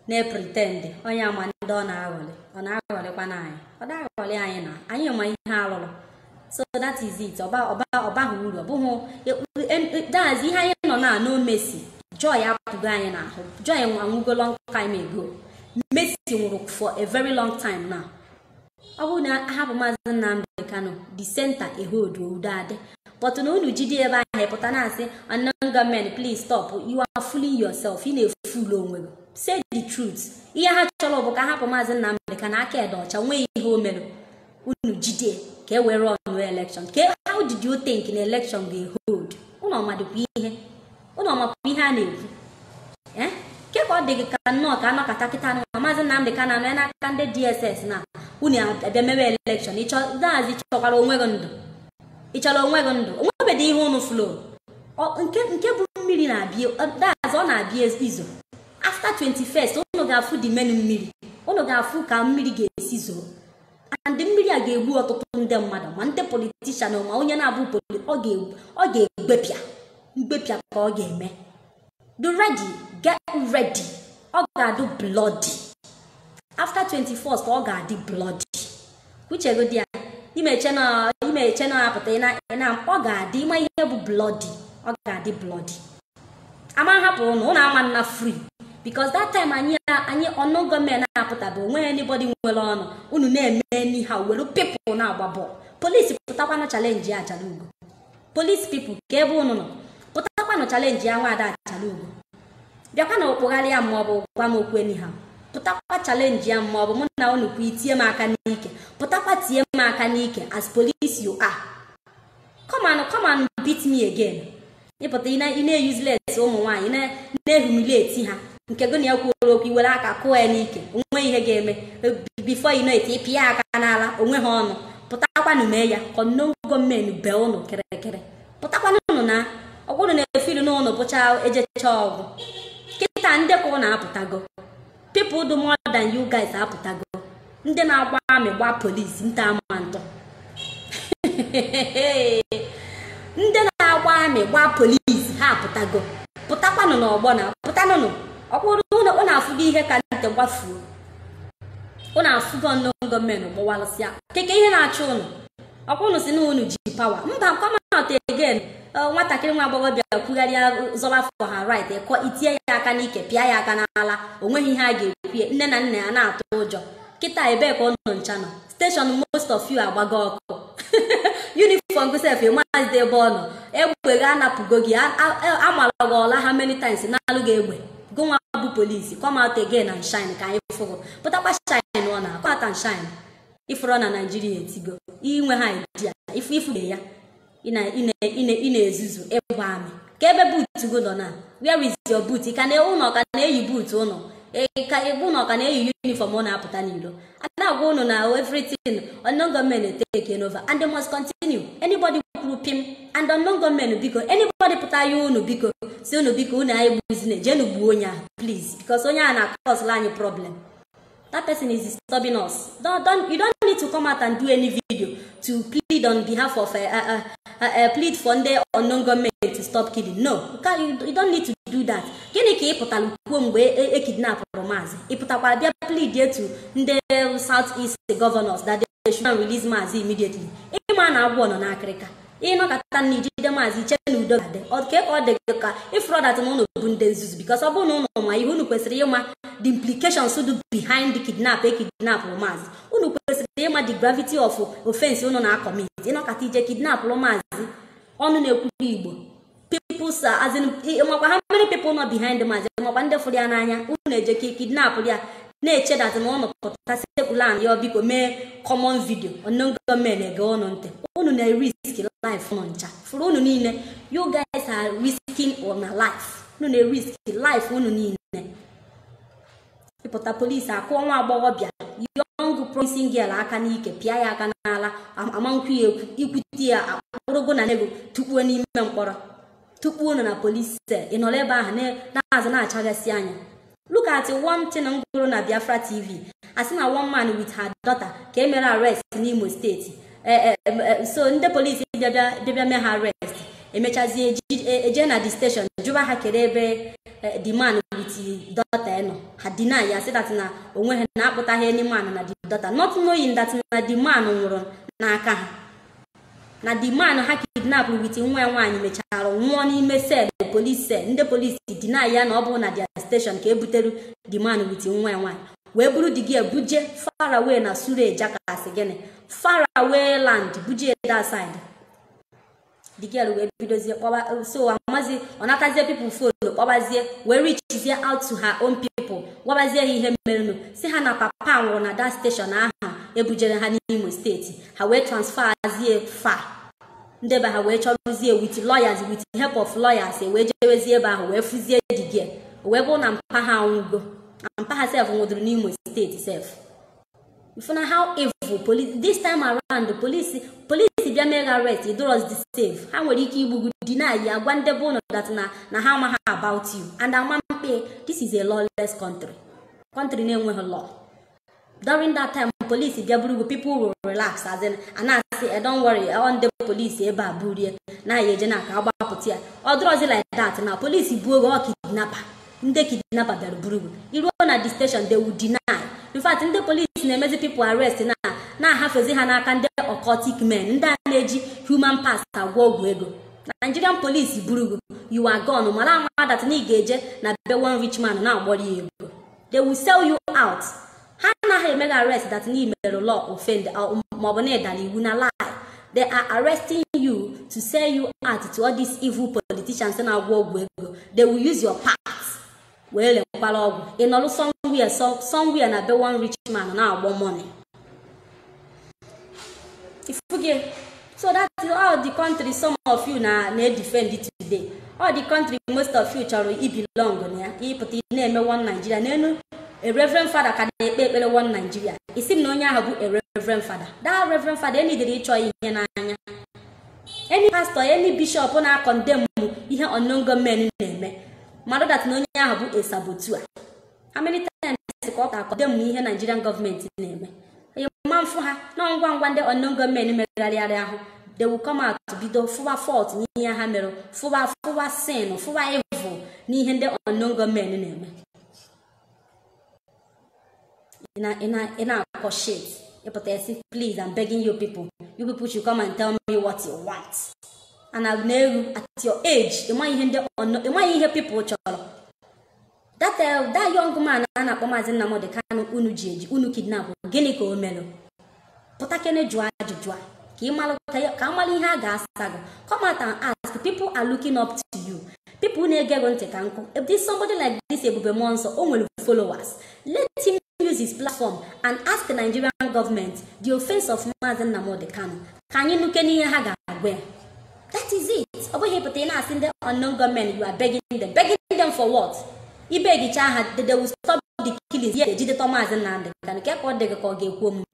na pretend onye ama ndị ọ na-aghọlịkwa na anyị. Ọ na-aghọlị anyị na anyị ma ihe alụrụ. So that is it. Ọba hụ uru. Ọbụghị that's ihe anyị nọ na no Messi. Joy apụgo anyị n'ahụ. Joy anwụgo long time ago. Messi nwụrụ for a very long time now. Ọ bụrụ na ahapụ Maazị Nnamdi Kanu the center ehold udo adị. But na unu jide ebe ahụ pụta na asị unknown government please stop. You are fooling yourself. Ị na-efool onwe gị. Say the truth. Ihe ha chọrọ bụ ka ahapụ Maazị Nnamdi Kanu aka ede ọcha nwee ihe o mere. Unu jide ka e were ọnụ election. How did you think in election ga-hold? Unu ọmadịkwa ihe. Unu ọmakwa ihe a na-ekwu. Ke ka ọ dị gị ka nnọọ ka anọkọta kịta na Maazị Nnamdi Kanu anọ n'aka ndị DSS na unu abịa mewe election. Ịchọdazi chọkwara onwe gị ndụ. Ịchọrọ onwe gị ndụ. Onwebedị ihe unu flow. Nke bụ mmiri na-abịa. Daazị ọ na-abịa izo. After 21st, unu ga-afụ dị menu mmiri. Unu ga-afụ ka mmiri ga-esi zoo. And mmiri a ga-egbu ọtụtụ ndị mmadụ ma ndị politician ma onye na-abụ ọ ga-egbepịa. Mgbepịa ka ọ ga-eme. Be ready. Get ready. Ọ ga-adụ bloody. After 21st, ọ ga-adị bloody. Uche go dia. Imeche na apụta na ọ ga-adị ma ihe bụ bloody. Ọ ga-adị bloody. ama hapụ ụnụ ama nna free because that time anyị ọnụ gọọmenti na-apụtaba onwe anybody nwere ọnụ unu na-eme n'ihe were people na-agba bọọlụ polisi pụtakwanụ challenge ya Ajala Ugo police people ka ebe unu nọ pụtakwanụ challenge ya Nwaada Ajala Ugo bịakwa na okpogharị ya ma ọ bụ gwa m okwu eni ha pụtakwa challenge ya ma ọ bụ mụ na unu kwa itie m aka n'ike pụtakwa tie m aka n'ike as police you are come on beat me again ịpụta ị na-useless ụmụ nwaanyị na-ehumiliate ha nke gị na ya kwuoro okwu iwere aka kụọ ya n'ike onwe ihe ga-eme before you know it ịpịa aka n'ala onwe ha ọnụ pụtakwanụ mee ya ka no gọọmenti bee ụnụ kịrịkịrị pụtakwanụ ụnụ na ọgwụrụ na-efiri n'ụnụ bụcha ejecha ọgwụ kịta ndị ka ụnụ apụtago people do more than you guys apụtago ndị na-agba amị gba polisi nta ama ntọ ndị na-agba amị gba polisi ha apụtago pụtakwanụ n'ọgbọ na pụtanụnụ ọkpụrụ ụnụ afụgo ihe ka nte gbafuo ụnụ afụgo ndị gọọmenti gbawalụsịa keke ihe na-achụ ụnụ ọkpụrụ si na ụnụ ji pawa mba kọmat again nwatakịrị nwa agbọghọbịa kwugharịa zọba for her right itie ya aka n'ike pịa ya aka n'ala onweghị ihe a ga-ekwue nne na nna ya na-atụ ụjọ kịta ebee ka ọ nọ ncha nọ steshọn most of you agbago ọkụ uniform gosef maazị ebe ọ nọ egbe ga anapụgo gị amalaga ọla ha many times na-alụ gị egbe gụnwa bụ polisi come out again and shine ka anyị fụgo pụtakwa shine ọ na come out and shine ifụrọ na Naijiria etigo inwe ha idea ifude ya ị na-ezuzu ịgba amị ka ebe buutu go nọ na where is your boot ka na ụnọ ka na-eyi buutu ụnọ ka egbu na ọka na-eyi uniform ọ na-apụta n'ilo a na-agwa ụnụ na everything unknown government take over and they must continue anybody kwuru pim and unknown government biko anybody pụta ya ụnụ biko si ụnụ biko ụnụ anyị gbuzine jenu gbuo onye ahụ please because onye ahụ na-akọsụla anyị problem. That person is disturbing us. You don't need to come out and do any video to plead on behalf of plead for the unknown government to stop killing. No, you don't need to do that. Gini ka ịpụtara kwuo mgbe e kidnap Maazị ịpụtakwa bịa plead to the Southeast governors that they should release Maazị immediately. Ịma na agwọ nọ n'akịrịka ịnọkọta na ijide Maazị iche na udo ga-adị ọ dị ka ifro that ụnụ bụ ndị nzuzu because ọ bụrụ na ụnụ ma ihe unu kwesịrị ịma the implications do behind the kidnap Maazị unu kwesịrị ịma the gravity of offense unu na-commit ịnọkọta ije kidnap Maazị ọnụ na-ekwuru Igbo people as in makwa how many people nọ behind Maazị makwa ndị fụrụ ya n'anya unu eje kidnap ya na-eche dat na ọnụ pụta sekulan ya biko mee common video unknown government ege ọnụ ntị unu na-risk life ụnụ ncha fụrụ unu niile you guys are risking on a life unu na-risk life unu niile ịpụta polisi akụọ nwa agbọghọbịa young promising girl aka n'ike pịa ya aka n'ala amankwu ya ekwu ikwute ya akpụrụgo na nego tukpuo n'ime mkpọrọ tukpuo na polisi ị nọrọ ebe ahụ na-azụ na-achaghasị anya. Look at one thing on na Biafra TV. I seen a one man with her daughter came arrest in Imo State. So in the police they made her arrest. Emechazi eje na the station. Juba ha kerebe the man with the daughter no. Had deny ya said that na onwe na akpụta ha any man na the daughter, not knowing that na the man nwụrụ n'aka ha. Na the man ha kidnap with nwa nwaanyị mechara nwụọ n'ime cell police cell. Ndị police deny ya na ọ bụ na the station ka ebuteru the man with nwa nwaanyị wee buru the girl buje far away na Suleja kasị gịnị far away land buje that side. The girl wee bidozie kpọba so amazi ọnatazie people phone kpọbazie wee reachzie out to her own people gwabazie ihe merenu si ha na papa nwụrụ na that station ahụ ebujere ha n'Imo steeti ha wee transfer azie far ndị be ha wee chọrụzie with lawyers with help of lawyers wee jewezie ebe ahụ wee fụzie the girl wee bụ na mpa ha nwụgo na mpa ha sef nwụdụrụ n'Imo steeti sef. If na how evil police this time around the police bịa mere arrest it does the save ha nwere ike igbugu deny ya gwa ndị bụ that na ha ma about you and amampe this is a lawless country na-enweghị law. During that time police bịa buru people will relax as in and say don't worry on the police ebe a burie na ya eje na ka agbapụta ya ọ dịrọzi like that na police bu oge kidnapper ndị kidnapper bịara buru iruo na the station they will deny. In fact ndị police na-emezi people arrest na hafezi ha n'aka ndị occultic men ndị a na-eji human parts agwọ ọgwụ ego Nigerian police burugu, you are gone. Mala that ni geje na be one rich man na agbori ego. They will sell you out. Hana he make arrest that ni mero law offend or mobone dali wuna lie. They are arresting you to sell you out to all these evil politicians and they will use your parts. Well, in all somewhere na be one rich man now want money. If forget, so that's all the country. Some of you now defend it today. All the country, most of you it belong on here. Put the name one Nigeria. A reverend father can be one Nigeria. It seems no have a reverend father. That reverend father any the choice in any pastor, any bishop on our condemn here on younger men in name. Mother that no have a saboteur. How many times condemn me here Nigerian government name? A man for her, no one day on younger men in they will come out to be the full fault near hammer, full sin, or full evil, near the on younger men in name. In our shit. Please, I'm begging you people. You people should come and tell me what you want. And I'll know at your age, you might hear people. That young man, Anna Pomazin Namo, the kind of unu kidnap, Geniko Melo. Potakene Joa. Kamali Haga Saga. Come out and ask. People are looking up to you. People need get on to Kanko. If there's somebody like this, it will be monster, will follow us. Let him use his platform and ask the Nigerian government the offense of Mazen Namode Kano. Can you look any Haga where? That is it. Over here, but they are asking the unknown government, you are begging them. Begging them for what? You beg each other, they will stop the killings. Yeah, they did the Thomas and Nand. Can get what they call gay woman.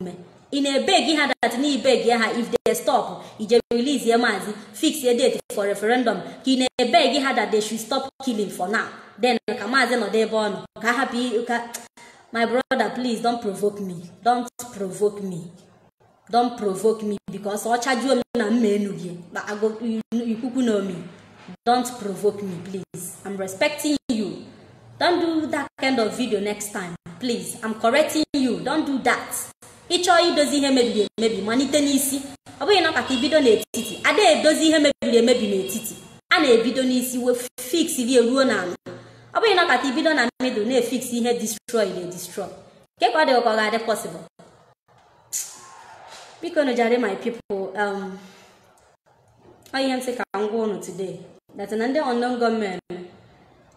In a beg, he had that knee beg, if they stop, he just release your mazi, fix your date for referendum. In a beg, he had that they should stop killing for now. Then, Kamazen or they born. Happy, my brother, please don't provoke me. Don't provoke me. Don't provoke me because I'll charge you na menu. But I go, you know me. Don't provoke me, please. I'm respecting you. Don't do that kind of video next time, please. I'm correcting you. Don't do that. Each of you does here maybe money tenisi. I will not at the video netiti. I dare does here maybe netiti. And a video nisi will fix if you run on. I will not at the video and middle ne fix here destroy they destroy. Get what they are possible. Because my people, I am sick I'm going today. That's an unknown government.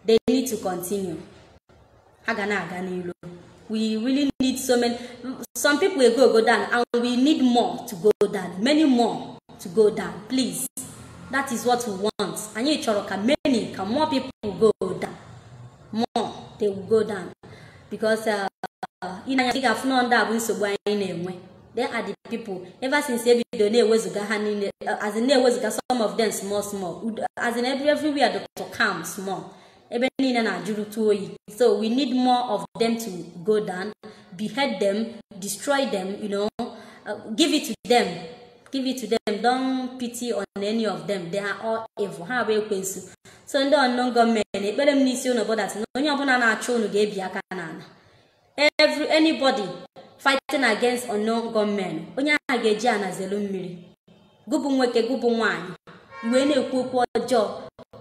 They need to continue. We really need some people will go down, and we need more to go down. Many more to go down. Please. That is what we want. And you can more people go down. More they will go down. Because in I think I've known that we so anyway. They are the people. Ever since every day was as in there was some of them small. As in everywhere the come small. So we need more of them to go down, behead them, destroy them, give it to them. Give it to them. Don't pity on any of them. They are all evil. How about you? So in the unknown government, better need to know about that. No one na chonu ge biaka na. Anybody fighting against unknown government, onya hageji na zelu mmiri. Gubu nweke gubu nwanyi. We na-ekwu okwu ọjọọ.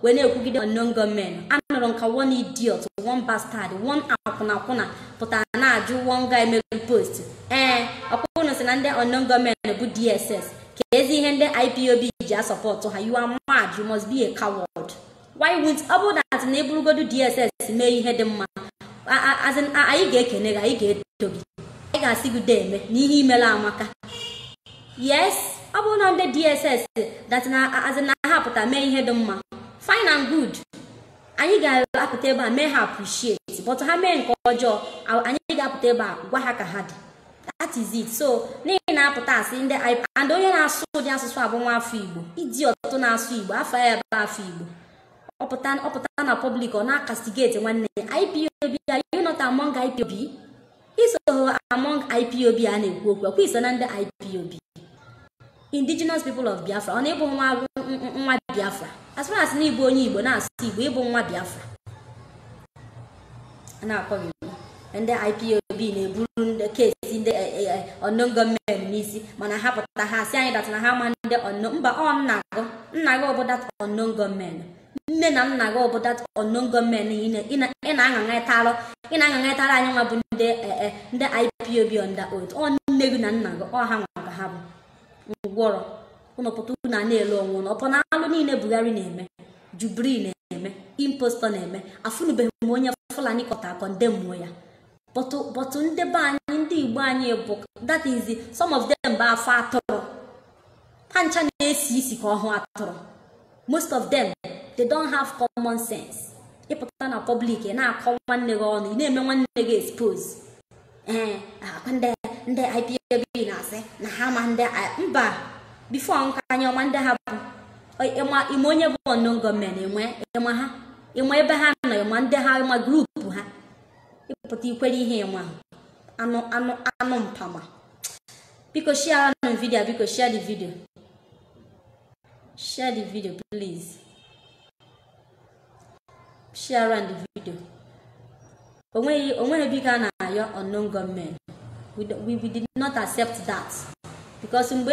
We na-ekwugide unknown government. Anọrọ nka one idiot, one bastard, one akwụna pụtara na-ajụ one guy mere post. Ọkwụkwụ sị na ndị unknown government bụ DSS. Ka ezi ihe ndị IPOB ji support ha. You are mad. You must be a coward. Why won't about that enable go to DSS mee ihe dị mma? As in anyị ga-ekene gị, anyị ga-eto gị. Anyị ga-asị gị deme n'ihe imela amaka. Yes, about na ndị DSS that na as in ha pụta mee ihe dị mma. Fine and good. Anyị ga-apụta ebe a mee ha appreciate, but ha mee nke ọjọọ, anyị ga-apụta ebe a gwa ha ka ha dị. That is it. So, n'ihi na-apụta asị ndị and onye na-asụ ụdị asụsụ abụ nwa afọ Igbo, idiot na-asụ Igbo, afọ ya ebe afọ Igbo. Ọpụta na public ọ na-castigate nwanne IPOB. Are you not among IPOB? Iso among IPOB a na-ekwu okwu. Ọkwa iso na ndị IPOB. Indigenous people of Biafra. Ọ na-ebu nwa Biafra. As far as na Igbo onye Igbo na-asụ Igbo, ịbụ nwa Biafra. Na-akọ Igbo. Ndị IPOB na-eburu ndị kesi ndị unknown gọọmenti n'isi mana ha pụta ha si anyị datụ na ha ma ndị unknown mba ọ nna gị ọbụ that unknown gọọmenti nne na nna gị ọbụ that unknown gọọmenti ị na-aṅaṅatalụ anyị nwa bụ ndị IPOB under oath ọ nne gị na nna gị ọ ha nwa ka ha bụ ngwọrọ ụnụ pụta na na-elu onwe na ọpụ na alụ niile Buhari na-eme Jubiri na-eme impostor na-eme afụnụbeghị m onye Fulani kọta kọndemụọ ya bọtụ ndị be anyị ndị Igbo anyị bụ that is some of them bụ afọ atụrụ ha ncha na-esi isi ka ọhụ atụrụ most of them they don't have common sense ịpụta na public na-akọ nwanne gị ọnụ ị na-eme nwanne gị expose ndị IPOB na-asị na ha ma ndị mba before nka anyị ọma ndị ha bụ ime onye bụ unknown gọọmenti ịma ebe ha nọ ịma ndị ha ịma grupu ha ịpụta ikwere ihe ịma anụ mpama biko share video biko share the video please share the video onweghị biko a na-ayọ unknown gọọmenti we did not accept that because mgbe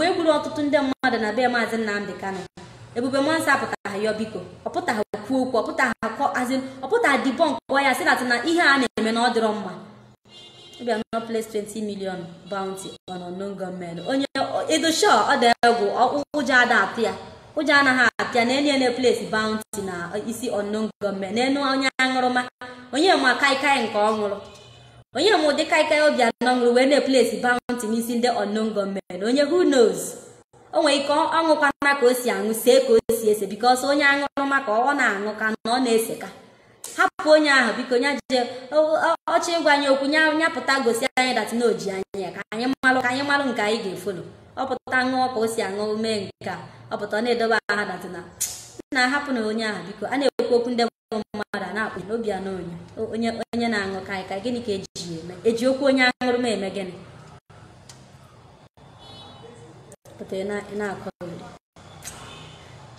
e gburu ọtụtụ ndị mmadụ na be Maazị Nnamdi Kanu Ebube Nwansa apụtaghị ya biko ọ pụtaghị kwuo okwu ọ pụtaghị debunk ya sị na ihe a na-eme na ọ dịrọ mma bịa no place 20 million bounty on unknown gọọmenti onye edosho ọ dị egwu ụjọ anaghị atụ ya na enye place bounty na isi unknown gọọmenti n'enu onye aṅụrụma onye ma kaikai nke ọ ṅụrụ onye ma ụdị kaikai obi anọ ṅụrụ wee na-place bounty n'isi ndị unknown gọọmenti onye who knows o nwere ike ọṅụkwana ka o si aṅụ see ka o si ese because onye aṅụrụma ka ọ na-aṅụ ka na ọ na-ese ka hapụ onye ahụ biko nya jije ọchị ịgwa anyị okwu nya pụta gosi anyị datị na oji anyị ya ka anyị malụ nke anyị ga-efolo ọ pụta ṅụọ ka o si aṅụ mee nke a ọ pụta na-edobe aha datị na hapụ na onye ahụ biko a na-ekwu okwu ndị mmadụ a na-akpụ n'obi anọ onye na-aṅụ ka gịnị ka eji okwu onye aṅụrụma eme gịnị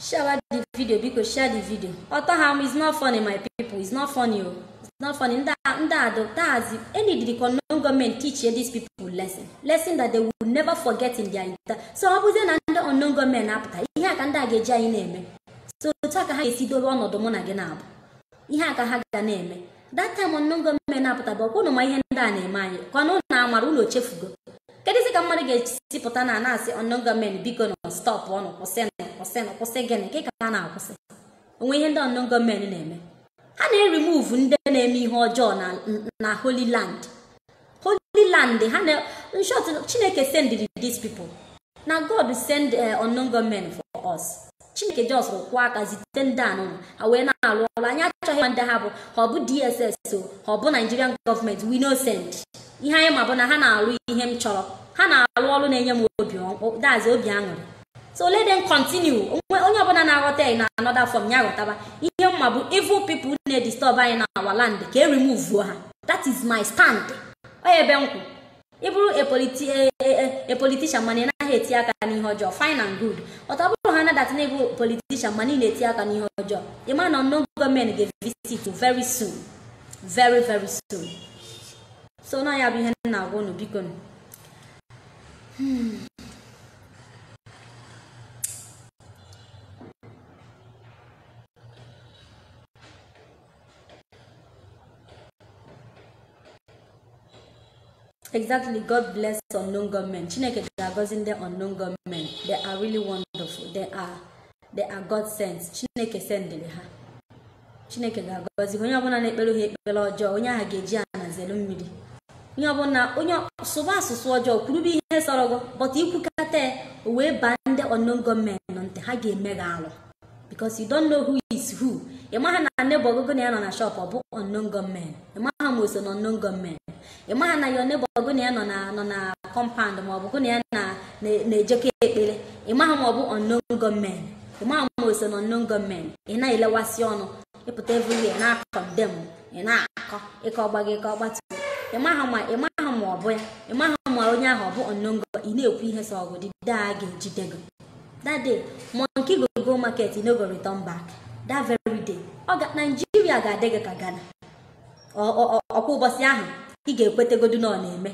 share the video because share the video Otoham is not funny my people it's not funny it's not funny any the unknown government teach these people lesson that they will never forget in their so ọ bụzie na ndị unknown government apụta ihe aka ndị a ga-eji anyị na-eme so otu aka ha ga-esi dobe ọnọdụ mụ na gị na-abụ ihe aka ha ga na-eme that time unknown government apụta bụ ọkwụnụ ma ihe ndị a na-eme anyị ka ọnụ na-amara ụlọ chefugo kedu isi ka mmadụ ga-esi pụta na na-asị unknown gọọmenti biko na stop ọnụ kwụsị gịnị ka ka ha na-akwụsị onwe ihe ndị unknown gọọmenti na-eme ha na-remove ndị na-eme ihe ọjọọ na Holy Land ha na short Chineke send these people na God send unknown gọọmenti for us Chineke just kwa aka zite ndị anụ ha wee na-alụ ọrụ anyị achọghị ndị ha bụ ha ọ bụ DSS ha ọ bụ Nigerian government we no send ihe anyị ma bụ na ha na-alụ ihe m chọrọ ha na-alụ ọrụ na-enye m obi aṅụrị so let them continue onye ọbụla na-aghọta na another form ya ghọtaba ihe mma bụ evil people na-disturb anyị na our land ka remove ha that is my stand onye ebe nkwụ ịbụrụ a politician mana ị naghị eti aka n'ihe ọjọọ fine and good ọtọ bụrụ ha na-adata na ịbụ politician mana ị na-eti aka n'ihe ọjọọ ịma na unknown gọọmenti ga-visit very soon very very soon so na ya bụ ihe na-agwa unu biko exactly God bless unknown government Chineke ga-agọzi ndị unknown government they are really wonderful they are God sent Chineke sendịrị ha Chineke ga-agọzi onye ọbụla na-ekpere ha ekpere ọjọọ onye ahụ ga-eji ana zelu mmiri onye ọbụla onye sụba asụsụ ọjọọ kwurube ihe sọrọ gị but ikwukata wee baa ndị unknown gọọmenti nọ ntị ha ga-eme gị alụ because you don't know who is who ịmaha na neighbor ọgụgụ na ya nọ na shop ọ bụ unknown gọọmenti ịmaha ma oso na unknown gọọmenti ịmaha na ya neighbor ọgụ na ya nọ na compound ma ọ bụ na ya na-ejekọ ekpere ịmaha ma ọ bụ unknown gọọmenti ịmaha ma oso na unknown gọọmenti ị na-elewasị ọnụ ịpụta everywhere na-akọndem ị na-akọ ịkọ ọgbago ịkọ ọgbatu ịmaha ma ọ bụ ya ịmaha ma onye ahụ ọ bụ unknown gọọmenti ị na-ekwu ihe sọ ọgụ dị daa ga-ejide gị that day monkey go market no go return back that very day Nigeria ga-adị gị ka Ghana ọkwa ụbọchị ahụ ị ga-ekwetegodu na ọ na-eme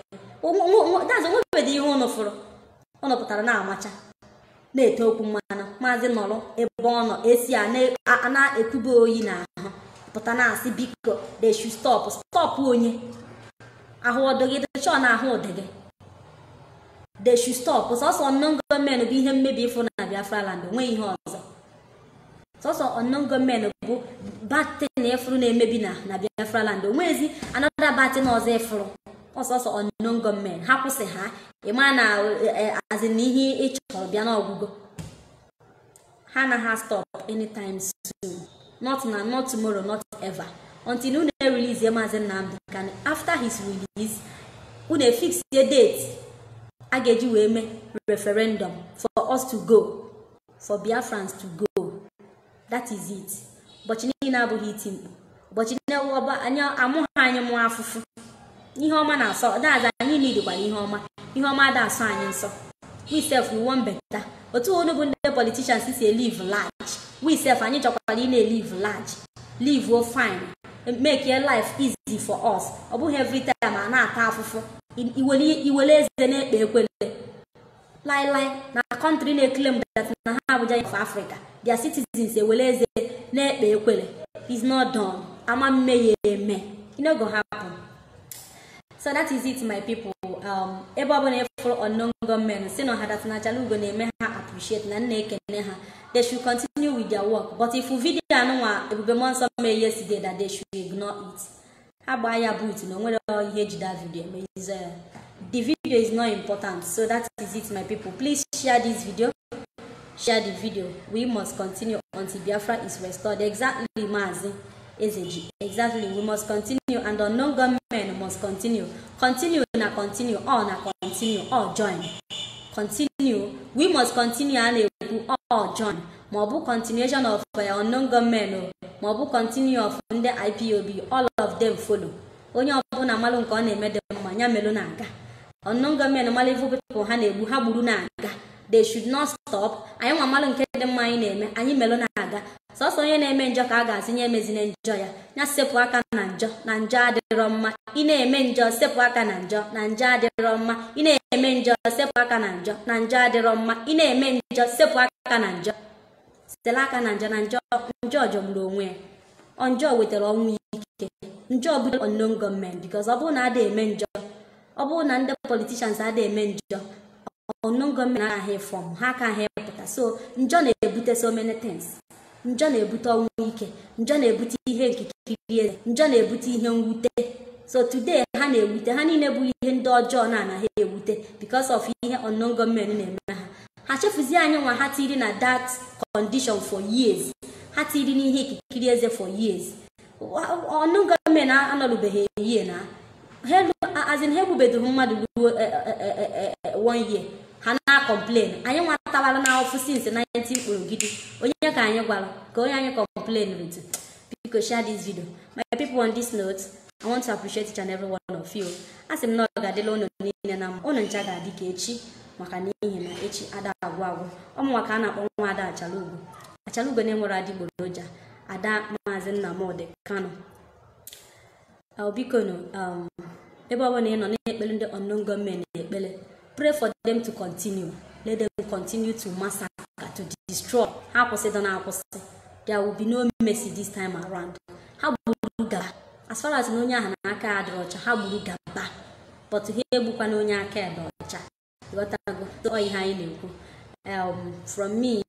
daazụ nwebedi ihe ụnụ fụrụ ụnụ pụtara na-amacha na-ete okwu mmanụ maazị nọrọ ebe ọ nọ esi a na-ekube oyi n'ahụ pụta na-asị biko they should stop onye ahụ ọdọgị chọọ na ahụ ụdị gị they should stop sọsọ unknown gọọmenti bụ ihe mmebi ịfụ na Biafra land onweghị ihe ọzọ sọsọ unknown gọọmenti bụ batin ịfụrụ na-emebi na Biafra land onwezi another batin ọzọ ịfụrụ ọsọsọ unknown gọọmenti ha kwụsị ha ịma na azị na ihe ịchọrọ bịa n'ọgwụgwọ ha na ha stop anytime soon not tomorrow not ever until unu release Maazị Nnamdi Kanu after his release unu fix a date a ga-eji wee mee referendum for us to go for Biafrans to go that is it ụbọchị niile abụghị iti mkpu ụbọchị niile anyị amụghị anyị mụọ afụfụ ihe ọma na-asọ daza anyị nidikwara ihe ọma ada asọ anyị nsọ we self we want better otu onu bụ ndị politicians si live large we self anyị chọkwara ị na-live large live fine make your life easy for us ọ bụghị every time a na-ata afụfụ iwele eze na-ekpe ekwele lai na country na-eklem that na ha Abuja of Africa their citizens ewele eze na-ekpe ekwele is not done ama mme ya eme it no go happen. So that is it, my people. Ebe ọ bụla ịfụrụ unknown gọọmenti si na ha datinachala ugo na-eme ha appreciate na na-ekene ha they should continue with their work but if video anụnwa Ebube Mmụọ Nsọ mee yesterday that they should ignore it ha gbaa ya boot na onwere ihe eji that video the video is not important. So that is it, my people. Please share this video. Share the video. We must continue until Biafra is restored. Exactly, Mazi Ezeji. Exactly, we must continue, and the unknown government must continue. Continue, all join. Continue. We must continue and all join. Mobu continuation of unknown government, Mobu continue of the IPOB, all of them follow. Onye ọbụla malụ nke ọ na-eme dị mma nya melụ na aga unknown government malụ ifu people ha na-egbu ha gburu na aga they should not stop. Anyị nwa malụ nke dị mma anyị na-eme anyị melụ na aga sọsọ onye na-eme njọ ka a ga-asị nye emezine njọ ya sepụ aka na njọ adịrọ mma ị na-eme njọ sepụ aka na njọ adịrọ mma ị na-eme njọ sepụ aka na njọ adịrọ mma ị na-eme njọ sepụ aka na njọ sitela aka na njọ jọgburu onwe ya njọ wetara ọnwụ ike njọ bụ unknown government because ọ bụrụ na ada eme njọ ọ bụrụ na ndị politicians ada eme njọ unknown government anaghị fọm ha ka ha pụta so njọ na-ebute so many things njọ na-ebute ọnwụ ike njọ na-ebute ihe nkikiri eze njọ na-ebute ihe mwute so today ha na-ewute ha niile bụ ihe ndị ọjọọ na-anaghị ewute because of ihe unknown government na-eme ha chefuzie anyị nwa ha tiri na that condition for years ha tiri n'ihe ikikiri eze for years unknown government anọlubeghị ihe na azin ha egbubedoghị mmadụ ruo 1 year ha na-complain anyị nwatawara na office since 19 kpụrụgide onye ka anyị gwara ka onye anyị complain with biko share this video. My people, on this note, I want to appreciate each and every one of you. As I'm not gadelo no niile na ono ncha ga-adị ka echi maka na ihe na echi ada agwagwo ọmụnwa ka a na-akpọ nwa ada achalugo na-enwere adịgboroja ada Maazị Nnamdi Kanu biko no ebe ọ bụla ị nọ na-ekpele ndị unknown government na-ekpele pray for them to continue. Let them continue to massacre, to destroy. There will be no mercy this time around. As far as no nya hanaka adrocha, how buru gaba. But here buka no nya ka adrocha. From me,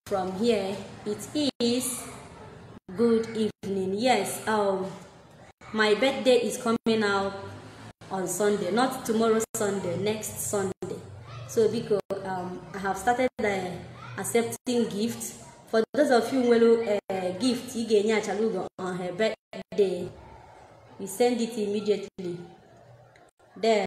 from here, it is good evening. Yes, my birthday is coming out on Sunday, not tomorrow Sunday, next Sunday. So because I have started accepting gifts. For those of you who will gift Chalugo on her birthday, we send it immediately. Then